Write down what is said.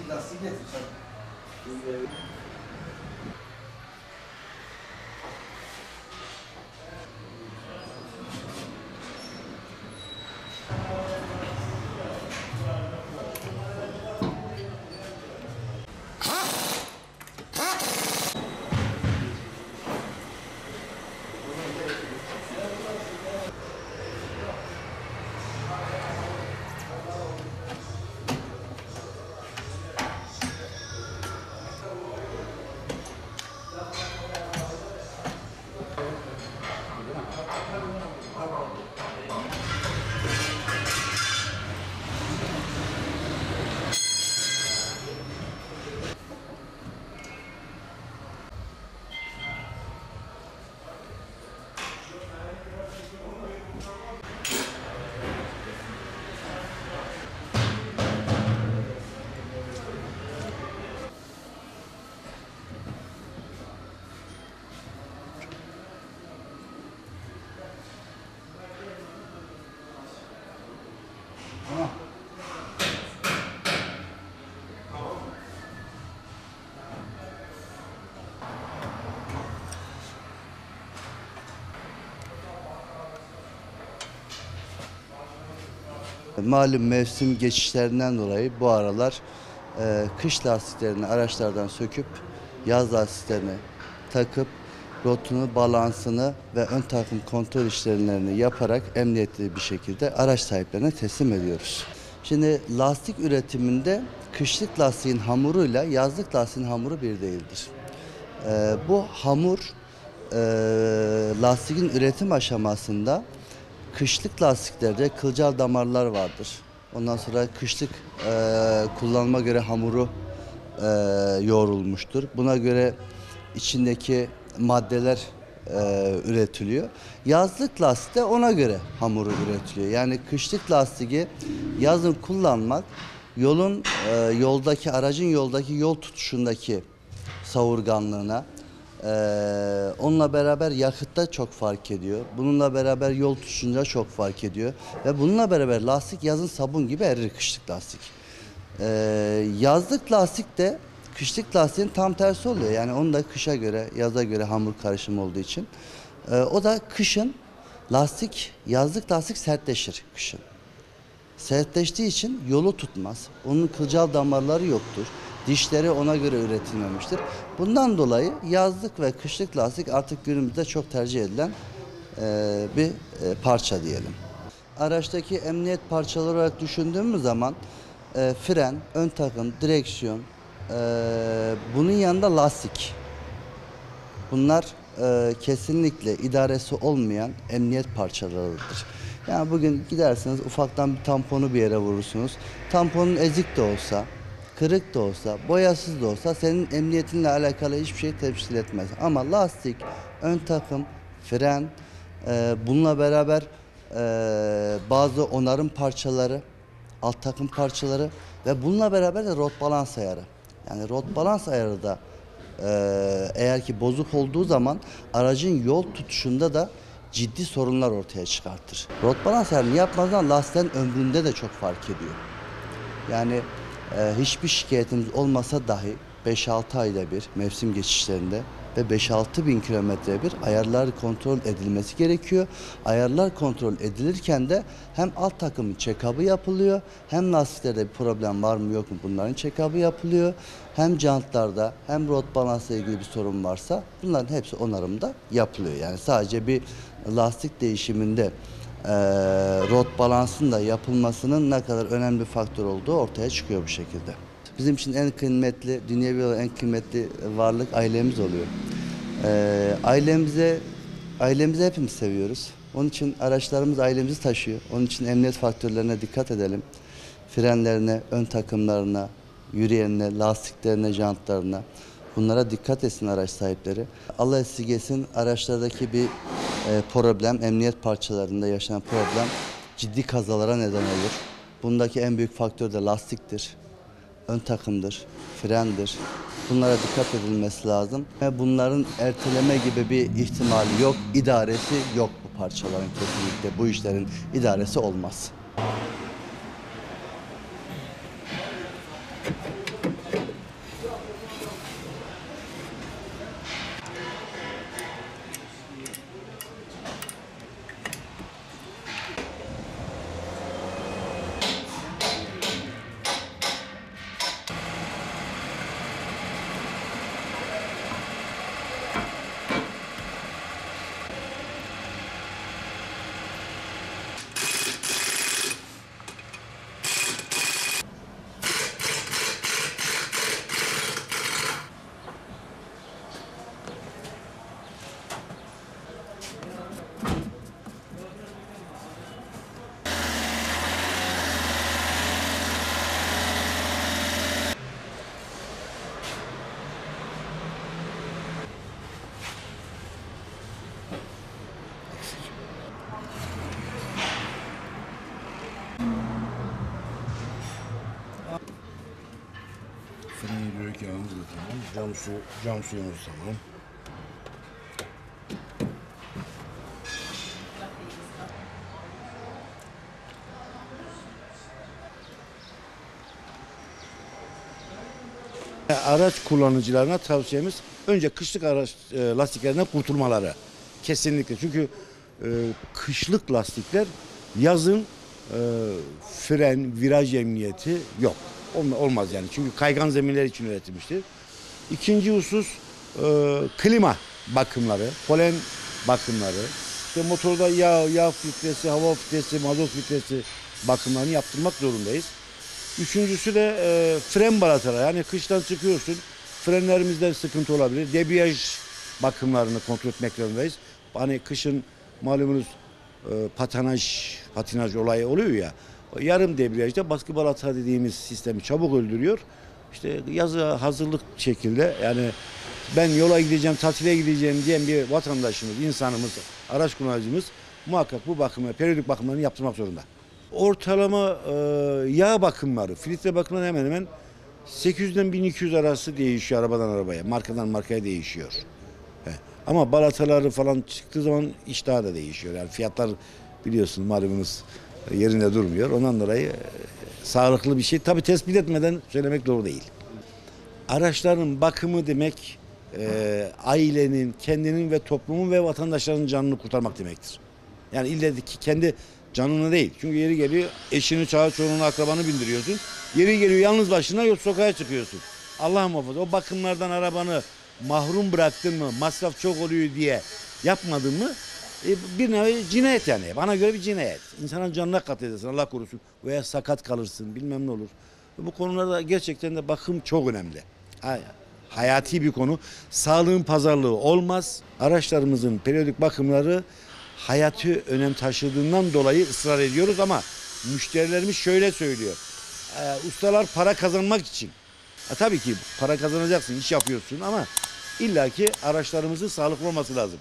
Lastik getir sen. Malum mevsim geçişlerinden dolayı bu aralar kış lastiklerini araçlardan söküp yaz lastiklerini takıp rotunu, balansını ve ön takım kontrol işlemlerini yaparak emniyetli bir şekilde araç sahiplerine teslim ediyoruz. Şimdi lastik üretiminde kışlık lastiğin hamuruyla yazlık lastiğin hamuru bir değildir. Bu hamur lastiğin üretim aşamasında kışlık lastiklerde kılcal damarlar vardır. Ondan sonra kışlık kullanıma göre hamuru yoğrulmuştur. Buna göre içindeki maddeler üretiliyor. Yazlık lastikte ona göre hamuru üretiliyor. Yani kışlık lastiği yazın kullanmak aracın yoldaki yol tutuşundaki savurganlığına, onunla beraber yakıtta çok fark ediyor. Bununla beraber yol tutuşunda çok fark ediyor. Ve bununla beraber lastik yazın sabun gibi erir kışlık lastik. Yazlık lastik de kışlık lastiğin tam tersi oluyor. Yani onun da kışa göre, yaza göre hamur karışımı olduğu için. O da kışın yazlık lastik sertleşir kışın. Sertleştiği için yolu tutmaz. Onun kılcal damarları yoktur. Dişleri ona göre üretilmemiştir. Bundan dolayı yazlık ve kışlık lastik artık günümüzde çok tercih edilen bir parça diyelim. Araçtaki emniyet parçaları olarak düşündüğümüz zaman fren, ön takım, direksiyon, bunun yanında lastik. Bunlar kesinlikle idaresi olmayan emniyet parçalarıdır. Yani bugün gidersiniz ufaktan bir tamponu bir yere vurursunuz. Tamponun ezik de olsa, kırık da olsa, boyasız da olsa senin emniyetinle alakalı hiçbir şey temsil etmez. Ama lastik, ön takım, fren, bununla beraber bazı onarım parçaları, alt takım parçaları ve bununla beraber de rot balans ayarı. Yani rot balans ayarı da eğer ki bozuk olduğu zaman aracın yol tutuşunda da ciddi sorunlar ortaya çıkartır. Rot balans ayarını yapmadan lastiğin ömründe de çok fark ediyor. Yani hiçbir şikayetimiz olmasa dahi 5-6 ayda bir mevsim geçişlerinde ve 5-6 bin kilometre bir ayarlar kontrol edilmesi gerekiyor. Ayarlar kontrol edilirken de hem alt takımın check-up'ı yapılıyor, hem lastiklerde bir problem var mı yok mu bunların check-up'ı yapılıyor. Hem jantlarda hem rot balansla ilgili bir sorun varsa bunların hepsi onarımda yapılıyor. Yani sadece bir lastik değişiminde rot balansın da yapılmasının ne kadar önemli bir faktör olduğu ortaya çıkıyor bu şekilde. Bizim için en kıymetli, dünyevi olarak en kıymetli varlık ailemiz oluyor. Ailemizi hepimiz seviyoruz. Onun için araçlarımız ailemizi taşıyor. Onun için emniyet faktörlerine dikkat edelim. Frenlerine, ön takımlarına, yürüyenine, lastiklerine, jantlarına. Bunlara dikkat etsin araç sahipleri. Allah esirgesin, araçlardaki bir problem, emniyet parçalarında yaşanan problem ciddi kazalara neden olur. Bundaki en büyük faktör de lastiktir, ön takımdır, frendir. Bunlara dikkat edilmesi lazım. Ve bunların erteleme gibi bir ihtimali yok, idaresi yok bu parçaların kesinlikle. Bu işlerin idaresi olmaz. Fren hidrolik yağımız da tamam. Cam suyumuz tamam. Araç kullanıcılarına tavsiyemiz önce kışlık araç lastiklerinden kurtulmaları. Kesinlikle. Çünkü kışlık lastikler yazın fren, viraj emniyeti yok. Olmaz yani. Çünkü kaygan zeminler için üretilmiştir. İkinci husus klima bakımları, polen bakımları. İşte motorda yağ filtresi, hava filtresi, mazot filtresi bakımlarını yaptırmak zorundayız. Üçüncüsü de fren balataları. Yani kıştan çıkıyorsun, frenlerimizden sıkıntı olabilir. Debriyaj bakımlarını kontrol etmek zorundayız. Hani kışın malumunuz patinaj olayı oluyor ya. Yarım debriyajda baskı balata dediğimiz sistemi çabuk öldürüyor. İşte yaza hazırlık şekilde yani ben yola gideceğim, tatile gideceğim diyen bir vatandaşımız, insanımız, araç kullanıcımız muhakkak bu bakımı, periyodik bakımlarını yaptırmak zorunda. Ortalama yağ bakımları, filtre bakımları hemen hemen 800'den 1200 arası değişiyor arabadan arabaya, markadan markaya değişiyor. Ama balataları falan çıktığı zaman iş daha da değişiyor. Yani fiyatlar biliyorsun malumunuz yerinde durmuyor. Ondan dolayı sağlıklı bir şey. Tabii tespit etmeden söylemek doğru değil. Araçların bakımı demek ailenin, kendinin ve toplumun ve vatandaşların canını kurtarmak demektir. Yani ille ki kendi canını değil. Çünkü yeri geliyor eşini, çoluğunu, akrabanı bindiriyorsun. Yeri geliyor yalnız başına yok sokağa çıkıyorsun. Allah muhafaza o bakımlardan arabanı mahrum bıraktın mı, masraf çok oluyor diye yapmadın mı bir nevi cinayet yani. Bana göre bir cinayet. İnsanın canına kat edersin Allah korusun veya sakat kalırsın bilmem ne olur. Bu konularda gerçekten de bakım çok önemli. Hayati bir konu. Sağlığın pazarlığı olmaz. Araçlarımızın periyodik bakımları hayati önem taşıdığından dolayı ısrar ediyoruz ama müşterilerimiz şöyle söylüyor. Ustalar para kazanmak için. Tabii ki para kazanacaksın, iş yapıyorsun ama illaki araçlarımızın sağlıklı olması lazım.